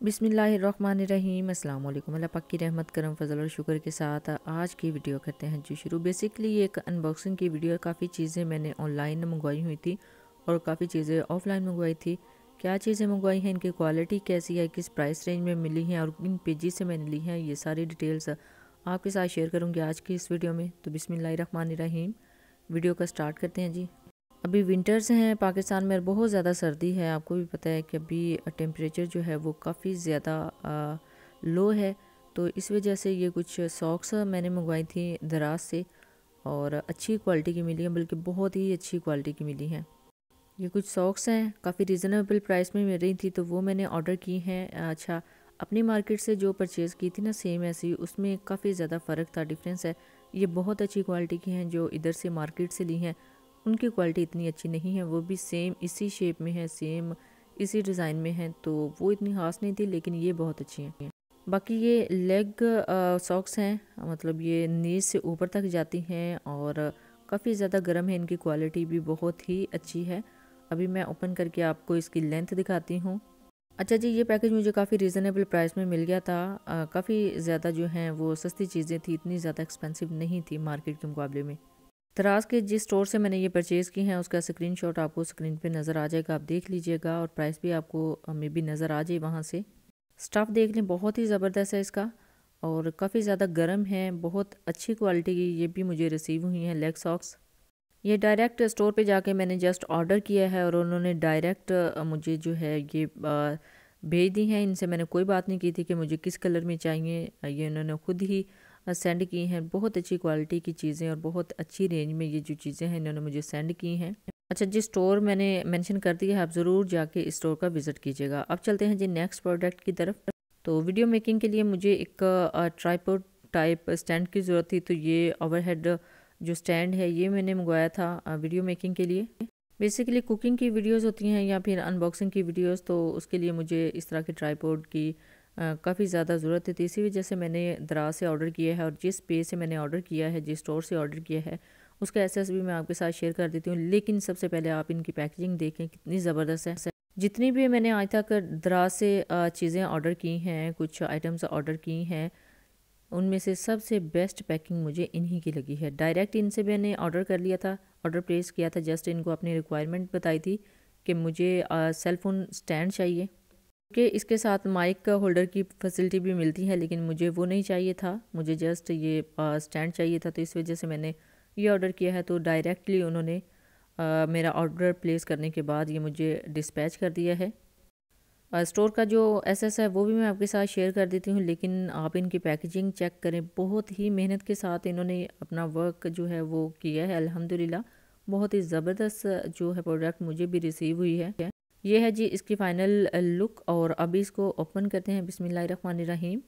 बिस्मिल्लाहिर्रहमानिर्रहीम। अस्सलाम वालेकुम। अल्लाह पाक की रहमत करम फजल और शुक्र के साथ आज की वीडियो करते हैं जी शुरू। बेसिकली ये एक अनबॉक्सिंग की वीडियो है। काफ़ी चीज़ें मैंने ऑनलाइन मंगवाई हुई थी और काफ़ी चीज़ें ऑफ़लाइन मंगवाई थी। क्या चीज़ें मंगवाई हैं, इनकी क्वालिटी कैसी है, किस प्राइस रेंज में मिली हैं और किन पेजेस से मैंने ली हैं, ये सारी डिटेल्स आपके साथ शेयर करूँगी आज की इस वीडियो में। तो बिस्मिल्लाहिर्रहमानिर्रहीम, वीडियो का स्टार्ट करते हैं जी। अभी विंटर्स हैं पाकिस्तान में, बहुत ज़्यादा सर्दी है। आपको भी पता है कि अभी टेम्परेचर जो है वो काफ़ी ज़्यादा लो है। तो इस वजह से ये कुछ सॉक्स मैंने मंगवाई थी दराज से और अच्छी क्वालिटी की मिली है, बल्कि बहुत ही अच्छी क्वालिटी की मिली हैं। ये कुछ सॉक्स हैं, काफ़ी रिजनेबल प्राइस में मिल रही थी, तो वो मैंने ऑर्डर की हैं। अच्छा, अपनी मार्केट से जो परचेज़ की थी ना सेम ऐसी, उसमें काफ़ी ज़्यादा फ़र्क था, डिफरेंस है। ये बहुत अच्छी क्वालिटी की हैं। जो इधर से मार्केट से ली हैं उनकी क्वालिटी इतनी अच्छी नहीं है। वो भी सेम इसी शेप में है, सेम इसी डिज़ाइन में है, तो वो इतनी ख़ास नहीं थी, लेकिन ये बहुत अच्छी हैं। बाकी ये लेग सॉक्स हैं, मतलब ये नीज से ऊपर तक जाती हैं और काफ़ी ज़्यादा गर्म है। इनकी क्वालिटी भी बहुत ही अच्छी है। अभी मैं ओपन करके आपको इसकी लेंथ दिखाती हूँ। अच्छा जी, ये पैकेज मुझे काफ़ी रीज़नेबल प्राइस में मिल गया था। काफ़ी ज़्यादा जो हैं वो सस्ती चीज़ें थी, इतनी ज़्यादा एक्सपेंसिव नहीं थी मार्केट के मुकाबले में। दराज के जिस स्टोर से मैंने ये परचेज़ की हैं उसका स्क्रीनशॉट आपको स्क्रीन पे नज़र आ जाएगा, आप देख लीजिएगा और प्राइस भी आपको मे बी नज़र आ जाए वहाँ से। स्टफ़ देख लें, बहुत ही ज़बरदस्त है इसका और काफ़ी ज़्यादा गर्म है, बहुत अच्छी क्वालिटी की ये भी मुझे रिसीव हुई हैं लेग सॉक्स। ये डायरेक्ट स्टोर पे जाके मैंने जस्ट ऑर्डर किया है और उन्होंने डायरेक्ट मुझे जो है ये भेज दी हैं। इनसे मैंने कोई बात नहीं की थी कि मुझे किस कलर में चाहिए, ये उन्होंने खुद ही सेंड की हैं। बहुत अच्छी क्वालिटी की चीज़ें और बहुत अच्छी रेंज में ये जो चीज़ें हैं इन्होंने मुझे सेंड की हैं। अच्छा, जिस स्टोर मैंने मेंशन कर दिया है, आप ज़रूर जाके इस स्टोर का विज़िट कीजिएगा। अब चलते हैं जी नेक्स्ट प्रोडक्ट की तरफ। तो वीडियो मेकिंग के लिए मुझे एक ट्राइपॉड टाइप स्टैंड की ज़रूरत थी, तो ये ओवरहेड जो स्टैंड है ये मैंने मंगवाया था वीडियो मेकिंग के लिए। बेसिकली कुकिंग की वीडियोस होती हैं या फिर अनबॉक्सिंग की वीडियोस, तो उसके लिए मुझे इस तरह के ट्राइपॉड की काफ़ी ज़्यादा ज़रूरत थी। इसी वजह से मैंने दराज से ऑर्डर किया है और जिस पेज से मैंने ऑर्डर किया है, जिस स्टोर से ऑर्डर किया है, उसका एसेस भी मैं आपके साथ शेयर कर देती हूँ। लेकिन सबसे पहले आप इनकी पैकेजिंग देखें कितनी ज़बरदस्त है। जितनी भी मैंने आज तक दराज से चीज़ें ऑर्डर की हैं, कुछ आइटम्स ऑर्डर की हैं, उनमें से सबसे बेस्ट पैकिंग मुझे इन्हीं की लगी है। डायरेक्ट इनसे मैंने ऑर्डर कर लिया था, ऑर्डर प्लेस किया था, जस्ट इनको अपनी रिक्वायरमेंट बताई थी कि मुझे सेल फ़ोन स्टैंड चाहिए कि इसके साथ माइक होल्डर की फैसिलिटी भी मिलती है, लेकिन मुझे वो नहीं चाहिए था, मुझे जस्ट ये स्टैंड चाहिए था। तो इस वजह से मैंने ये ऑर्डर किया है। तो डायरेक्टली उन्होंने मेरा ऑर्डर प्लेस करने के बाद ये मुझे डिस्पैच कर दिया है। स्टोर का जो एसेस है वो भी मैं आपके साथ शेयर कर देती हूँ, लेकिन आप इनकी पैकेजिंग चेक करें, बहुत ही मेहनत के साथ इन्होंने अपना वर्क जो है वो किया है। अल्हम्दुलिल्लाह बहुत ही ज़बरदस्त जो है प्रोडक्ट मुझे भी रिसीव हुई है। ये है जी इसकी फ़ाइनल लुक और अभी इसको ओपन करते हैं बिस्मिल्लाहिर्रहमानिर्रहीम।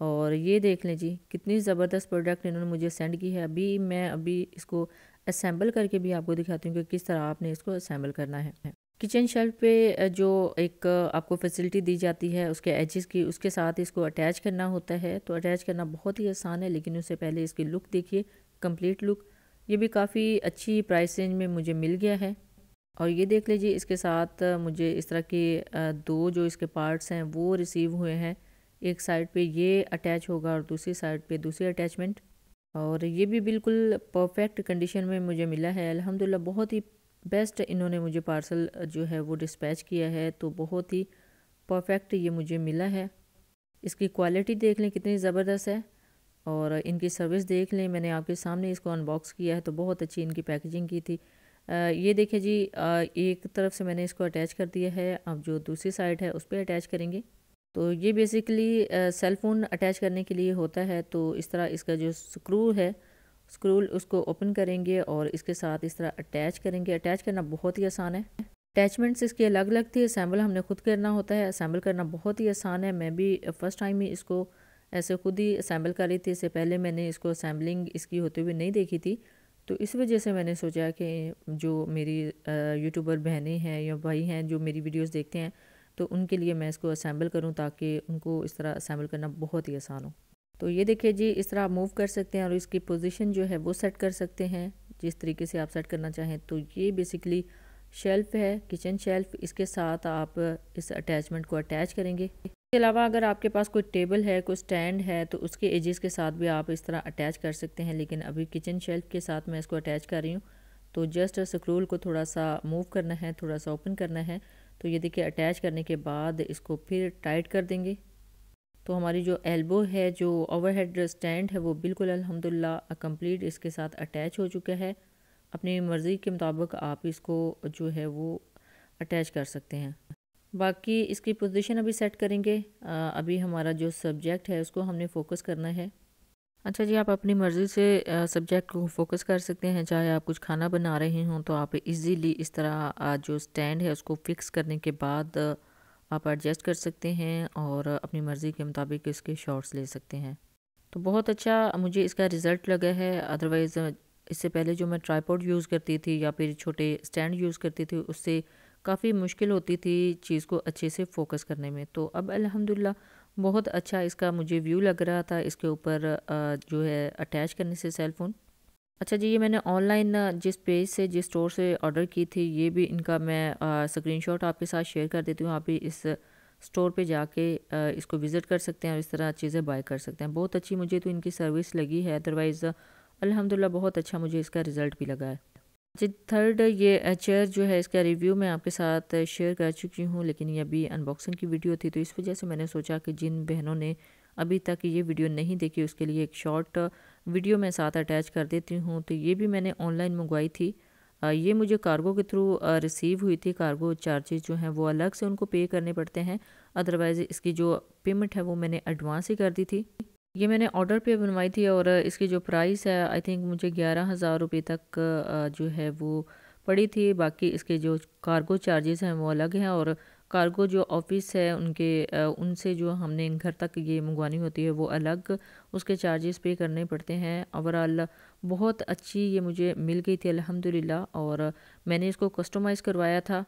और ये देख लें जी कितनी ज़बरदस्त प्रोडक्ट इन्होंने मुझे सेंड की है। अभी इसको असेंबल करके भी आपको दिखाती हूँ कि किस तरह आपने इसको असेंबल करना है। किचन शेल्फ पे जो एक आपको फैसिलिटी दी जाती है उसके एजेस की, उसके साथ इसको अटैच करना होता है। तो अटैच करना बहुत ही आसान है, लेकिन उससे पहले इसकी लुक देखिए, कंप्लीट लुक। ये भी काफ़ी अच्छी प्राइस रेंज में मुझे मिल गया है। और ये देख लीजिए इसके साथ मुझे इस तरह के दो जो इसके पार्ट्स हैं वो रिसीव हुए हैं। एक साइड पे ये अटैच होगा और दूसरी साइड पे दूसरी अटैचमेंट। और ये भी बिल्कुल परफेक्ट कंडीशन में मुझे मिला है अल्हम्दुलिल्लाह। बहुत ही बेस्ट इन्होंने मुझे पार्सल जो है वो डिस्पैच किया है, तो बहुत ही परफेक्ट ये मुझे मिला है। इसकी क्वालिटी देख लें कितनी ज़बरदस्त है और इनकी सर्विस देख लें। मैंने आपके सामने इसको अनबॉक्स किया है, तो बहुत अच्छी इनकी पैकेजिंग की थी। ये देखिए जी, एक तरफ से मैंने इसको अटैच कर दिया है, अब जो दूसरी साइड है उस पर अटैच करेंगे। तो ये बेसिकली सेल फ़ोन अटैच करने के लिए होता है। तो इस तरह इसका जो स्क्रू है, स्क्रू उसको ओपन करेंगे और इसके साथ इस तरह अटैच करेंगे। अटैच करना बहुत ही आसान है। अटैचमेंट्स इसकी अलग अलग थी, असेंबल हमने खुद करना होता है। असेंबल करना बहुत ही आसान है। मैं भी फ़र्स्ट टाइम ही इसको ऐसे खुद ही असेंबल कर रही थी। इससे पहले मैंने इसको असेंबलिंग इसकी होते हुए नहीं देखी थी, तो इस वजह से मैंने सोचा कि जो मेरी यूट्यूबर बहनें हैं या भाई हैं जो मेरी वीडियोस देखते हैं, तो उनके लिए मैं इसको असेंबल करूं ताकि उनको इस तरह असेंबल करना बहुत ही आसान हो। तो ये देखिए जी, इस तरह आप मूव कर सकते हैं और इसकी पोजीशन जो है वो सेट कर सकते हैं जिस तरीके से आप सेट करना चाहें। तो ये बेसिकली शेल्फ़ है, किचन शेल्फ़। इसके साथ आप इस अटैचमेंट को अटैच करेंगे इसके अलावा अगर आपके पास कोई टेबल है, कोई स्टैंड है, तो उसके एजेस के साथ भी आप इस तरह अटैच कर सकते हैं। लेकिन अभी किचन शेल्फ के साथ मैं इसको अटैच कर रही हूँ। तो जस्ट स्क्रोल को थोड़ा सा मूव करना है, थोड़ा सा ओपन करना है। तो ये देखिए अटैच करने के बाद इसको फिर टाइट कर देंगे। तो हमारी जो एल्बो है, जो ओवरहेड स्टैंड है, वो बिल्कुल अल्हम्दुलिल्लाह कंप्लीट इसके साथ अटैच हो चुका है। अपनी मर्ज़ी के मुताबिक आप इसको जो है वो अटैच कर सकते हैं। बाकी इसकी पोजीशन अभी सेट करेंगे। अभी हमारा जो सब्जेक्ट है उसको हमने फ़ोकस करना है। अच्छा जी, आप अपनी मर्ज़ी से सब्जेक्ट को फ़ोकस कर सकते हैं। चाहे आप कुछ खाना बना रहे हों तो आप इजीली इस तरह जो स्टैंड है उसको फ़िक्स करने के बाद आप एडजस्ट कर सकते हैं और अपनी मर्ज़ी के मुताबिक इसके शॉट्स ले सकते हैं। तो बहुत अच्छा मुझे इसका रिज़ल्ट लगा है। अदरवाइज़ इससे पहले जो मैं ट्राइपॉड यूज़ करती थी या फिर छोटे स्टैंड यूज़ करती थी, उससे काफ़ी मुश्किल होती थी चीज़ को अच्छे से फ़ोकस करने में। तो अब अल्हम्दुलिल्लाह बहुत अच्छा इसका मुझे व्यू लग रहा था इसके ऊपर जो है अटैच करने से सेल फ़ोन। अच्छा जी, ये मैंने ऑनलाइन जिस पेज से, जिस स्टोर से ऑर्डर की थी, ये भी इनका मैं स्क्रीनशॉट आपके साथ शेयर कर देती हूँ। आप भी इस स्टोर पे जाके इसको विज़िट कर सकते हैं और इस तरह चीज़ें बाय कर सकते हैं। बहुत अच्छी मुझे तो इनकी सर्विस लगी है। अदरवाइज़ अल्हम्दुलिल्लाह बहुत अच्छा मुझे इसका रिज़ल्ट भी लगा है। जी, थर्ड ये चेयर जो है इसका रिव्यू मैं आपके साथ शेयर कर चुकी हूँ, लेकिन ये अभी अनबॉक्सिंग की वीडियो थी, तो इस वजह से मैंने सोचा कि जिन बहनों ने अभी तक ये वीडियो नहीं देखी उसके लिए एक शॉर्ट वीडियो मैं साथ अटैच कर देती हूँ। तो ये भी मैंने ऑनलाइन मंगवाई थी। ये मुझे कार्गो के थ्रू रिसीव हुई थी। कार्गो चार्जेस जो हैं वो अलग से उनको पे करने पड़ते हैं। अदरवाइज़ इसकी जो पेमेंट है वो मैंने एडवांस ही कर दी थी। ये मैंने ऑर्डर पे बनवाई थी और इसकी जो प्राइस है आई थिंक मुझे 11,000 रुपये तक जो है वो पड़ी थी। बाकी इसके जो कार्गो चार्जेस हैं वो अलग हैं और कार्गो जो ऑफिस है उनसे जो हमने घर तक ये मंगवानी होती है वो अलग उसके चार्जेस पे करने पड़ते हैं। ओवरऑल बहुत अच्छी ये मुझे मिल गई थी अल्हम्दुलिल्लाह। और मैंने इसको कस्टमाइज़ करवाया था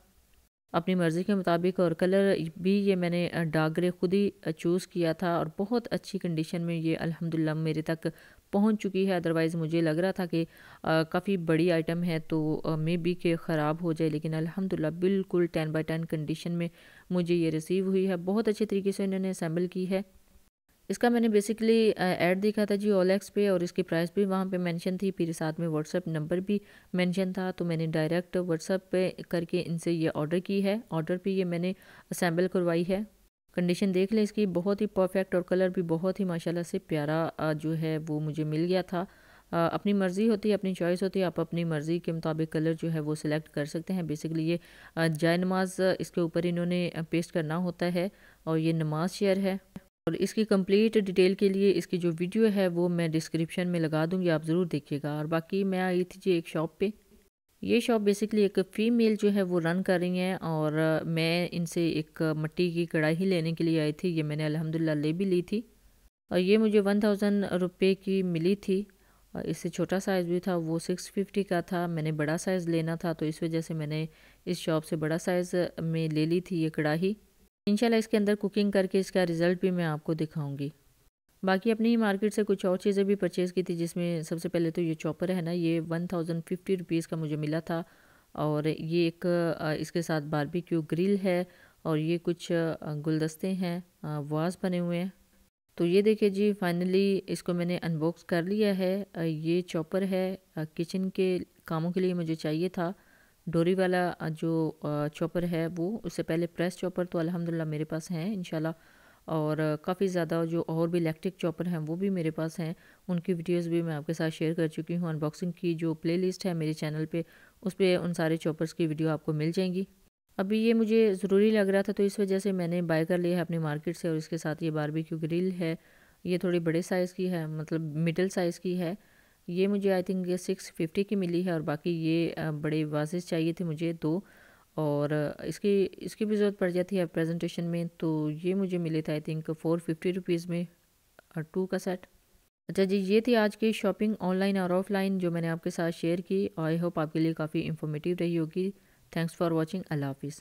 अपनी मर्ज़ी के मुताबिक और कलर भी ये मैंने डार्क ग्रे खुद ही चूज़ किया था और बहुत अच्छी कंडीशन में ये अल्हम्दुलिल्लाह मेरे तक पहुंच चुकी है। अदरवाइज़ मुझे लग रहा था कि काफ़ी बड़ी आइटम है तो मे बी के ख़राब हो जाए, लेकिन अल्हम्दुलिल्लाह बिल्कुल 10/10 कंडीशन में मुझे ये रिसीव हुई है। बहुत अच्छे तरीके से इन्होंने असेंबल की है। इसका मैंने बेसिकली ऐड देखा था जी ओएलएक्स पे और इसकी प्राइस भी वहाँ पे मेंशन थी, फिर साथ में व्हाट्सएप नंबर भी मेंशन था। तो मैंने डायरेक्ट व्हाट्सएप पे करके इनसे ये ऑर्डर की है। ऑर्डर पे ये मैंने असेंबल करवाई है। कंडीशन देख लें इसकी, बहुत ही परफेक्ट और कलर भी बहुत ही माशाल्लाह से प्यारा जो है वो मुझे मिल गया था। अपनी मर्ज़ी होती है, अपनी चॉइस होती है, आप अपनी मर्ज़ी के मुताबिक कलर जो है वो सिलेक्ट कर सकते हैं। बेसिकली ये जाय नमाज इसके ऊपर इन्होंने पेस्ट करना होता है और ये नमाज चेयर है। और इसकी कंप्लीट डिटेल के लिए इसकी जो वीडियो है वो मैं डिस्क्रिप्शन में लगा दूंगी, आप ज़रूर देखिएगा। और बाकी मैं आई थी जी एक शॉप पे। ये शॉप बेसिकली एक फ़ीमेल जो है वो रन कर रही हैं और मैं इनसे एक मिट्टी की कढ़ाई लेने के लिए आई थी। ये मैंने अल्हम्दुलिल्लाह ले भी ली थी और ये मुझे 1000 रुपये की मिली थी। और इससे छोटा साइज़ भी था, वो 650 का था। मैंने बड़ा साइज़ लेना था तो इस वजह से मैंने इस शॉप से बड़ा साइज़ में ले ली थी ये कढ़ाई। इंशाल्लाह इसके अंदर कुकिंग करके इसका रिज़ल्ट भी मैं आपको दिखाऊंगी। बाकी अपनी ही मार्केट से कुछ और चीज़ें भी परचेज़ की थी, जिसमें सबसे पहले तो ये चॉपर है ना, ये 1050 रुपीज़ का मुझे मिला था। और ये एक इसके साथ बारबेक्यू ग्रिल है और ये कुछ गुलदस्ते हैं, वास बने हुए हैं। तो ये देखिए जी, फाइनली इसको मैंने अनबॉक्स कर लिया है। ये चॉपर है, किचन के कामों के लिए मुझे चाहिए था। डोरी वाला जो चॉपर है वो, उससे पहले प्रेस चॉपर तो अल्हम्दुलिल्लाह मेरे पास हैं इंशाल्लाह। और काफ़ी ज़्यादा जो और भी इलेक्ट्रिक चॉपर हैं वो भी मेरे पास हैं। उनकी वीडियोस भी मैं आपके साथ शेयर कर चुकी हूँ। अनबॉक्सिंग की जो प्लेलिस्ट है मेरे चैनल पे, उस पे उन सारे चॉपर्स की वीडियो आपको मिल जाएंगी। अभी ये मुझे ज़रूरी लग रहा था तो इस वजह से मैंने बाय कर लिया है अपनी मार्केट से। और इसके साथ ये बारबेक्यू ग्रिल है, ये थोड़ी बड़े साइज़ की है, मतलब मिडल साइज़ की है। ये मुझे आई थिंक ये 650 की मिली है और बाकी ये बड़े वाजेस चाहिए थे मुझे दो। और इसकी इसकी भी ज़रूरत पड़ जाती है प्रेजेंटेशन में, तो ये मुझे मिले थे आई थिंक 450 रुपीज़ में टू का सेट। अच्छा जी, ये थी आज की शॉपिंग ऑनलाइन और ऑफलाइन जो मैंने आपके साथ शेयर की। आई होप आपके लिए काफ़ी इन्फॉर्मेटिव रही होगी। Thanks for watching. अल्लाह हाफिज़।